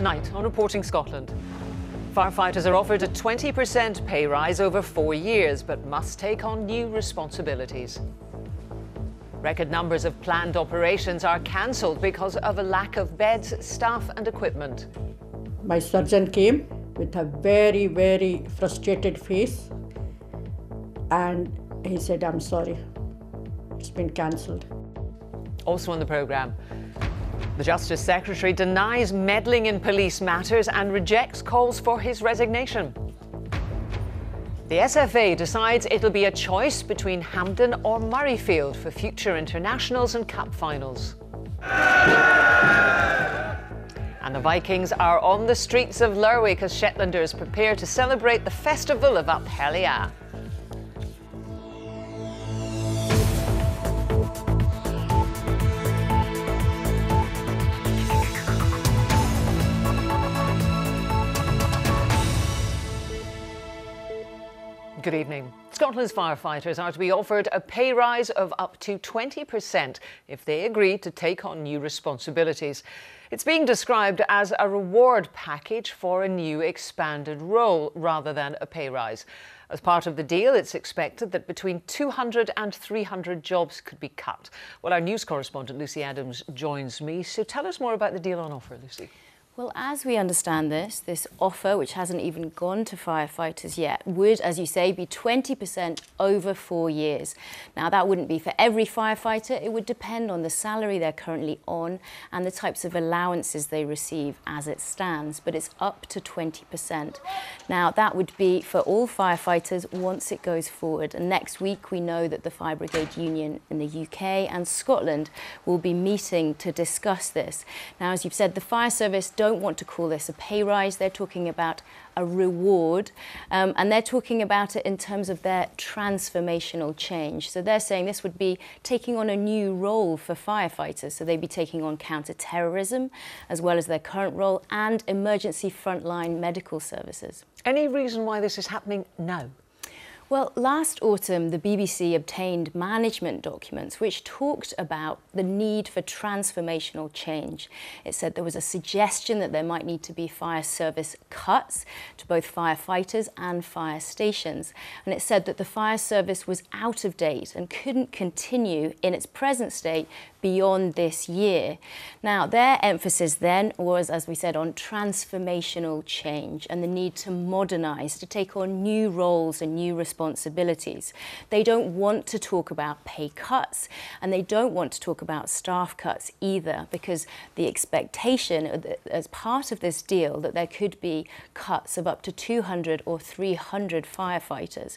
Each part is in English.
Tonight on Reporting Scotland, firefighters are offered a 20% pay rise over 4 years, but must take on new responsibilities. Record numbers of planned operations are cancelled because of a lack of beds, staff and equipment. My surgeon came with a very, very frustrated face and he said, "I'm sorry, it's been cancelled." Also on the programme, the Justice Secretary denies meddling in police matters and rejects calls for his resignation. The SFA decides it'll be a choice between Hampden or Murrayfield for future internationals and cup finals. And the Vikings are on the streets of Lerwick as Shetlanders prepare to celebrate the festival of Up Helliah. Good evening. Scotland's firefighters are to be offered a pay rise of up to 20% if they agree to take on new responsibilities. It's being described as a reward package for a new expanded role rather than a pay rise. As part of the deal, it's expected that between 200 and 300 jobs could be cut. Well, our news correspondent Lucy Adams joins me. So tell us more about the deal on offer, Lucy. Well, as we understand this offer, which hasn't even gone to firefighters yet, would, as you say, be 20% over 4 years. Now, that wouldn't be for every firefighter. It would depend on the salary they're currently on and the types of allowances they receive as it stands, but it's up to 20%. Now, that would be for all firefighters once it goes forward. And next week, we know that the Fire Brigade Union in the UK and Scotland will be meeting to discuss this. Now, as you've said, the fire service don't want to call this a pay rise. They're talking about a reward, and they're talking about it in terms of their transformational change. So they're saying this would be taking on a new role for firefighters. So they'd be taking on counter-terrorism as well as their current role and emergency frontline medical services. Any reason why this is happening now? Well, last autumn, the BBC obtained management documents which talked about the need for transformational change. It said there was a suggestion that there might need to be fire service cuts to both firefighters and fire stations. And it said that the fire service was out of date and couldn't continue in its present state beyond this year. Now, their emphasis then was, as we said, on transformational change and the need to modernise, to take on new roles and new responsibilities. They don't want to talk about pay cuts and they don't want to talk about staff cuts either, because the expectation as part of this deal that there could be cuts of up to 200 or 300 firefighters.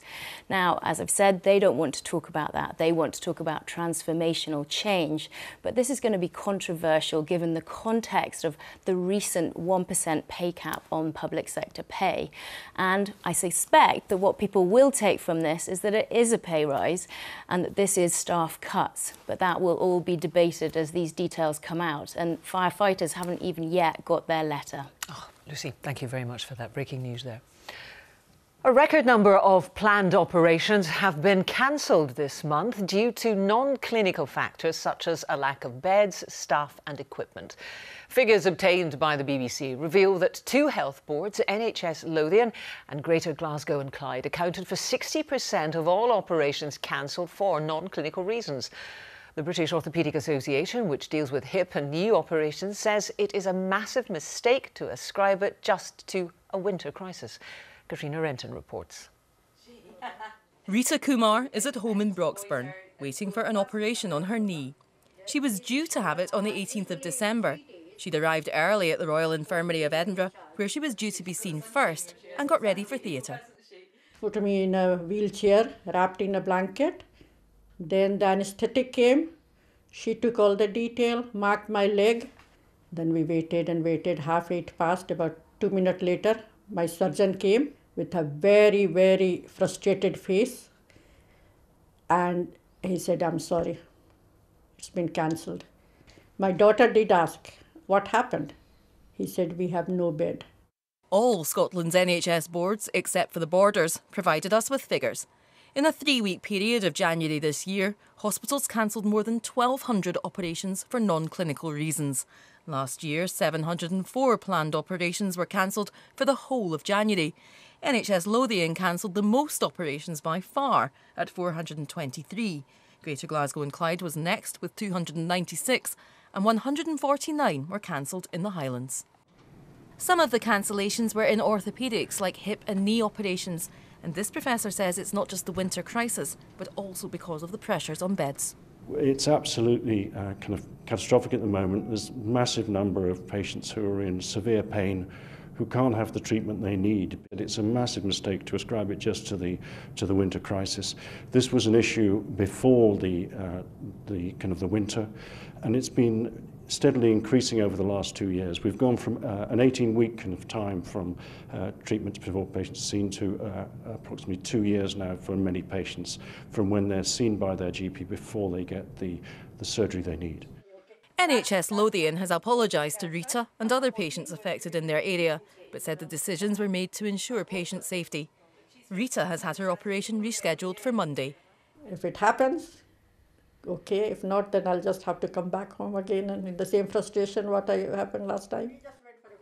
Now, as I've said, they don't want to talk about that. They want to talk about transformational change. But this is going to be controversial given the context of the recent 1% pay cap on public sector pay. And I suspect that what people will take from this is that it is a pay rise and that this is staff cuts. But that will all be debated as these details come out. And firefighters haven't even yet got their letter. Oh, Lucy, thank you very much for that breaking news there. A record number of planned operations have been cancelled this month due to non-clinical factors such as a lack of beds, staff and equipment. Figures obtained by the BBC reveal that 2 health boards, NHS Lothian and Greater Glasgow and Clyde, accounted for 60% of all operations cancelled for non-clinical reasons. The British Orthopaedic Association, which deals with hip and knee operations, says it is a massive mistake to ascribe it just to a winter crisis. Katrina Renton reports. Rita Kumar is at home in Broxburn, waiting for an operation on her knee. She was due to have it on the 18th of December. She'd arrived early at the Royal Infirmary of Edinburgh, where she was due to be seen first, and got ready for theatre. Put me in a wheelchair, wrapped in a blanket. Then the anaesthetic came. She took all the detail, marked my leg. Then we waited and waited. 8:30 passed. About 2 minutes later, my surgeon came with a very, very frustrated face. And he said, "I'm sorry, it's been cancelled." My daughter did ask, "What happened?" He said, "We have no bed." All Scotland's NHS boards, except for the Borders, provided us with figures. In a 3-week period of January this year, hospitals cancelled more than 1,200 operations for non-clinical reasons. Last year, 704 planned operations were cancelled for the whole of January. NHS Lothian cancelled the most operations by far at 423. Greater Glasgow and Clyde was next with 296 and 149 were cancelled in the Highlands. Some of the cancellations were in orthopaedics like hip and knee operations, and this professor says it's not just the winter crisis but also because of the pressures on beds. It's absolutely kind of catastrophic at the moment. There's a massive number of patients who are in severe pain who can't have the treatment they need. It's a massive mistake to ascribe it just to the winter crisis. This was an issue before the winter, and it's been steadily increasing over the last 2 years. We've gone from an 18-week kind of time from treatment before patients are seen to approximately 2 years now for many patients from when they're seen by their GP before they get the surgery they need. NHS Lothian has apologised to Rita and other patients affected in their area, but said the decisions were made to ensure patient safety. Rita has had her operation rescheduled for Monday. If it happens, okay. If not, then I'll just have to come back home again and in the same frustration what happened last time.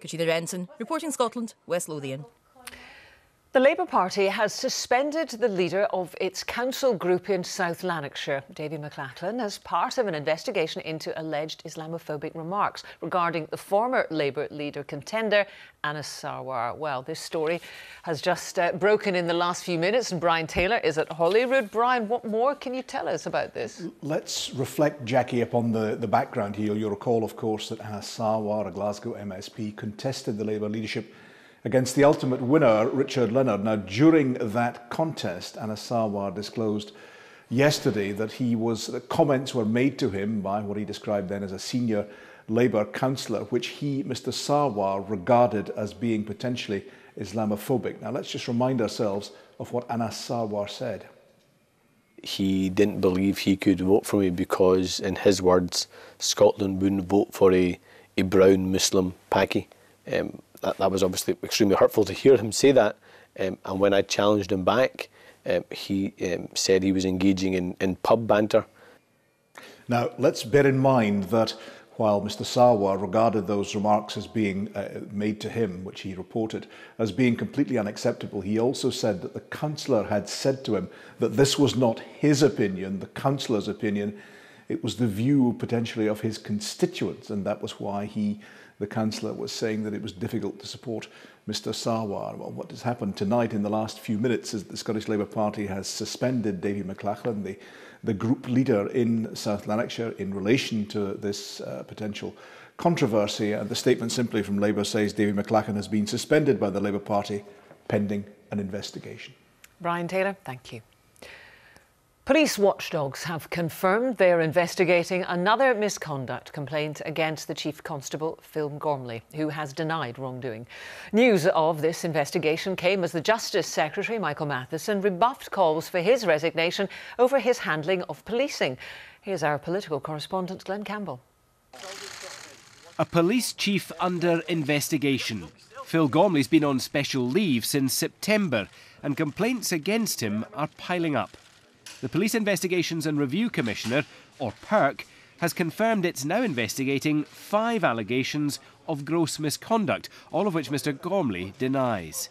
Katrina Renton, reporting Scotland, West Lothian. The Labour Party has suspended the leader of its council group in South Lanarkshire, Davy McLachlan, as part of an investigation into alleged Islamophobic remarks regarding the former Labour leader contender, Anas Sarwar. Well, this story has just broken in the last few minutes, and Brian Taylor is at Holyrood. Brian, what more can you tell us about this? Let's reflect, Jackie, upon the background here. You'll recall, of course, that Anas Sarwar, a Glasgow MSP, contested the Labour leadership against the ultimate winner, Richard Leonard. Now, during that contest, Anas Sarwar disclosed yesterday that comments were made to him by what he described then as a senior Labour councillor, which Mr Sarwar, regarded as being potentially Islamophobic. Now, let's just remind ourselves of what Anas Sarwar said. He didn't believe he could vote for me because, in his words, Scotland wouldn't vote for a brown Muslim Paki. That was obviously extremely hurtful to hear him say that, and when I challenged him back, he said he was engaging in pub banter. Now, let's bear in mind that while Mr Sarwar regarded those remarks as being made to him, which he reported, as being completely unacceptable, he also said that the councillor had said to him that this was not his opinion, the councillor's opinion, it was the view potentially of his constituents, and that was why the councillor was saying that it was difficult to support Mr Sarwar. Well, what has happened tonight in the last few minutes is the Scottish Labour Party has suspended Davy McLachlan, the group leader in South Lanarkshire, in relation to this potential controversy. And the statement simply from Labour says Davy McLachlan has been suspended by the Labour Party pending an investigation. Brian Taylor, thank you. Police watchdogs have confirmed they are investigating another misconduct complaint against the Chief Constable, Phil Gormley, who has denied wrongdoing. News of this investigation came as the Justice Secretary, Michael Matheson, rebuffed calls for his resignation over his handling of policing. Here's our political correspondent, Glenn Campbell. A police chief under investigation. Phil Gormley's been on special leave since September, and complaints against him are piling up. The Police Investigations and Review Commissioner, or PERC, has confirmed it's now investigating 5 allegations of gross misconduct, all of which Mr Gormley denies.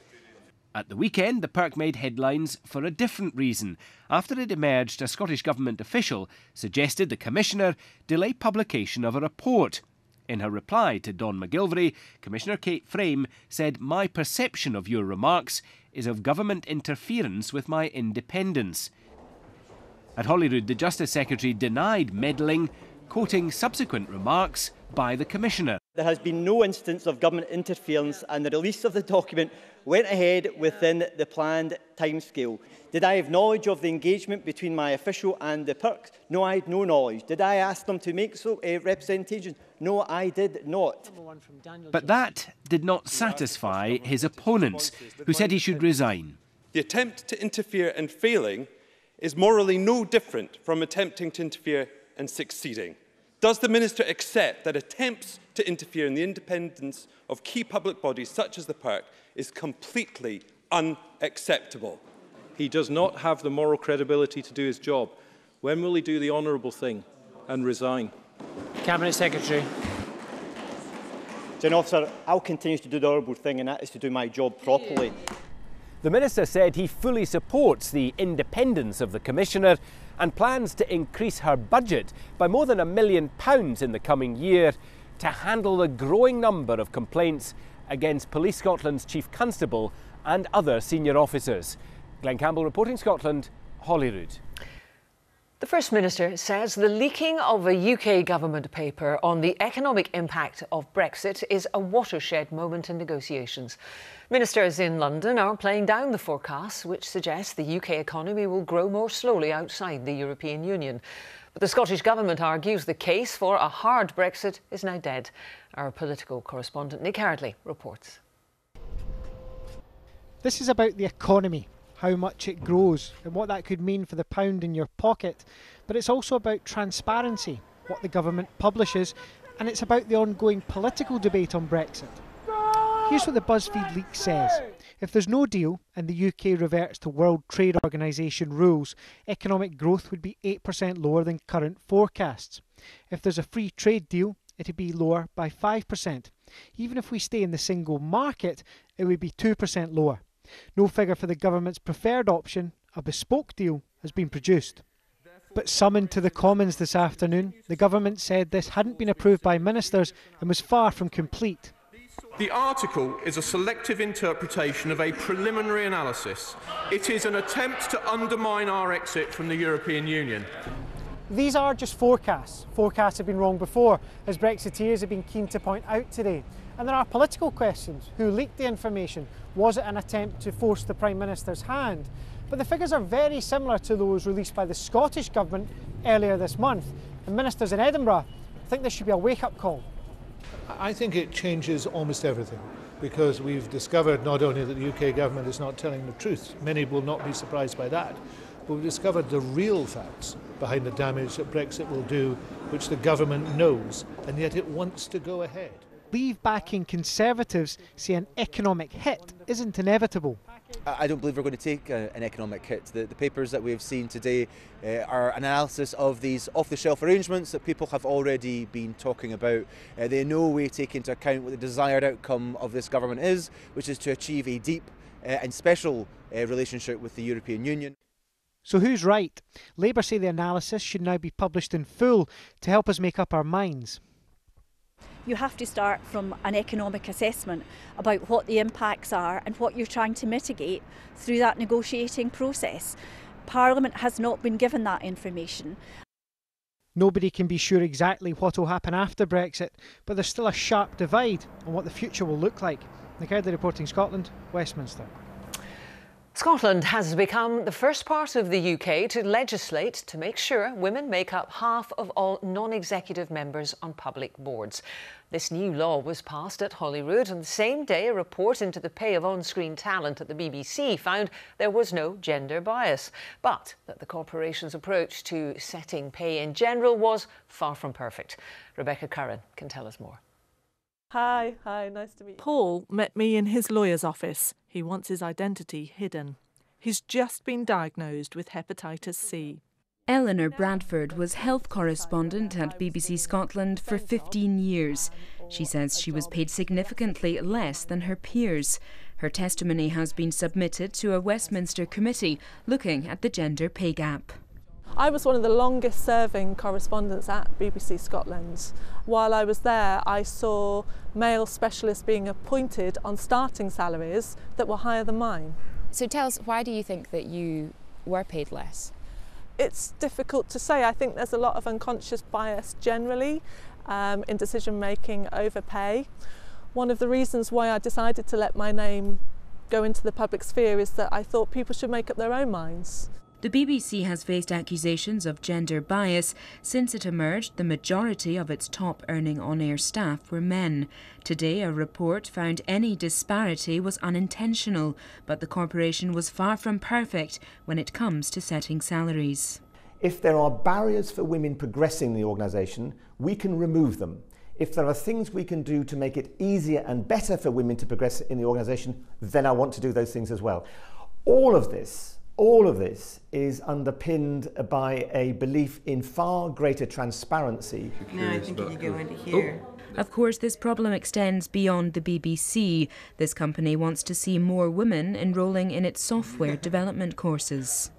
At the weekend, the PERC made headlines for a different reason, after it emerged a Scottish Government official suggested the Commissioner delay publication of a report. In her reply to Don McGilvray, Commissioner Kate Frame said, "My perception of your remarks is of government interference with my independence." At Holyrood, the Justice Secretary denied meddling, quoting subsequent remarks by the Commissioner. There has been no instance of government interference, and the release of the document went ahead within the planned timescale. Did I have knowledge of the engagement between my official and the PERC? No, I had no knowledge. Did I ask them to make representations? No, I did not. But that did not satisfy his opponents, who said he should resign. The attempt to interfere and failing is morally no different from attempting to interfere and succeeding. Does the Minister accept that attempts to interfere in the independence of key public bodies such as the PERC is completely unacceptable? He does not have the moral credibility to do his job. When will he do the honourable thing and resign? Cabinet Secretary. Presiding Officer, I'll continue to do the honourable thing, and that is to do my job properly. The Minister said he fully supports the independence of the Commissioner and plans to increase her budget by more than £1 million in the coming year to handle the growing number of complaints against Police Scotland's Chief Constable and other senior officers. Glenn Campbell reporting Scotland, Holyrood. The First Minister says the leaking of a UK government paper on the economic impact of Brexit is a watershed moment in negotiations. Ministers in London are playing down the forecasts, which suggest the UK economy will grow more slowly outside the European Union. But the Scottish Government argues the case for a hard Brexit is now dead. Our political correspondent Nick Hardley reports. This is about the economy, how much it grows and what that could mean for the pound in your pocket. But it's also about transparency, what the government publishes, and it's about the ongoing political debate on Brexit. Here's what the BuzzFeed leak says. If there's no deal and the UK reverts to World Trade Organisation rules, economic growth would be 8% lower than current forecasts. If there's a free trade deal, it'd be lower by 5%. Even if we stay in the single market, it would be 2% lower. No figure for the government's preferred option, a bespoke deal, has been produced. But summoned to the Commons this afternoon, the government said this hadn't been approved by ministers and was far from complete. The article is a selective interpretation of a preliminary analysis. It is an attempt to undermine our exit from the European Union. These are just forecasts. Forecasts have been wrong before, as Brexiteers have been keen to point out today. And there are political questions. Who leaked the information? Was it an attempt to force the Prime Minister's hand? But the figures are very similar to those released by the Scottish Government earlier this month. And ministers in Edinburgh think this should be a wake-up call. I think it changes almost everything, because we've discovered not only that the UK government is not telling the truth, many will not be surprised by that, but we've discovered the real facts behind the damage that Brexit will do, which the government knows, and yet it wants to go ahead. Leave-backing Conservatives say an economic hit isn't inevitable. I don't believe we're going to take an economic hit. The papers that we've seen today are analysis of these off-the-shelf arrangements that people have already been talking about. They in no way take into account what the desired outcome of this government is, which is to achieve a deep and special relationship with the European Union. So who's right? Labour say the analysis should now be published in full to help us make up our minds. You have to start from an economic assessment about what the impacts are and what you're trying to mitigate through that negotiating process. Parliament has not been given that information. Nobody can be sure exactly what will happen after Brexit, but there's still a sharp divide on what the future will look like. Nick Hardley reporting Scotland, Westminster. Scotland has become the first part of the UK to legislate to make sure women make up half of all non-executive members on public boards. This new law was passed at Holyrood on the same day a report into the pay of on-screen talent at the BBC found there was no gender bias, but that the corporation's approach to setting pay in general was far from perfect. Rebecca Curran can tell us more. Hi, nice to meet you. Paul met me in his lawyer's office. He wants his identity hidden. He's just been diagnosed with hepatitis C. Eleanor Bradford was health correspondent at BBC Scotland for 15 years. She says she was paid significantly less than her peers. Her testimony has been submitted to a Westminster committee looking at the gender pay gap. I was one of the longest serving correspondents at BBC Scotland. While I was there, I saw male specialists being appointed on starting salaries that were higher than mine. So tell us, why do you think that you were paid less? It's difficult to say. I think there's a lot of unconscious bias generally in decision making over pay. One of the reasons why I decided to let my name go into the public sphere is that I thought people should make up their own minds. The BBC has faced accusations of gender bias. Since it emerged, the majority of its top-earning on-air staff were men. Today, a report found any disparity was unintentional, but the corporation was far from perfect when it comes to setting salaries. If there are barriers for women progressing in the organisation, we can remove them. If there are things we can do to make it easier and better for women to progress in the organisation, then I want to do those things as well. All of this is underpinned by a belief in far greater transparency. No, I think if you go into here. Of course, this problem extends beyond the BBC. This company wants to see more women enrolling in its software development courses.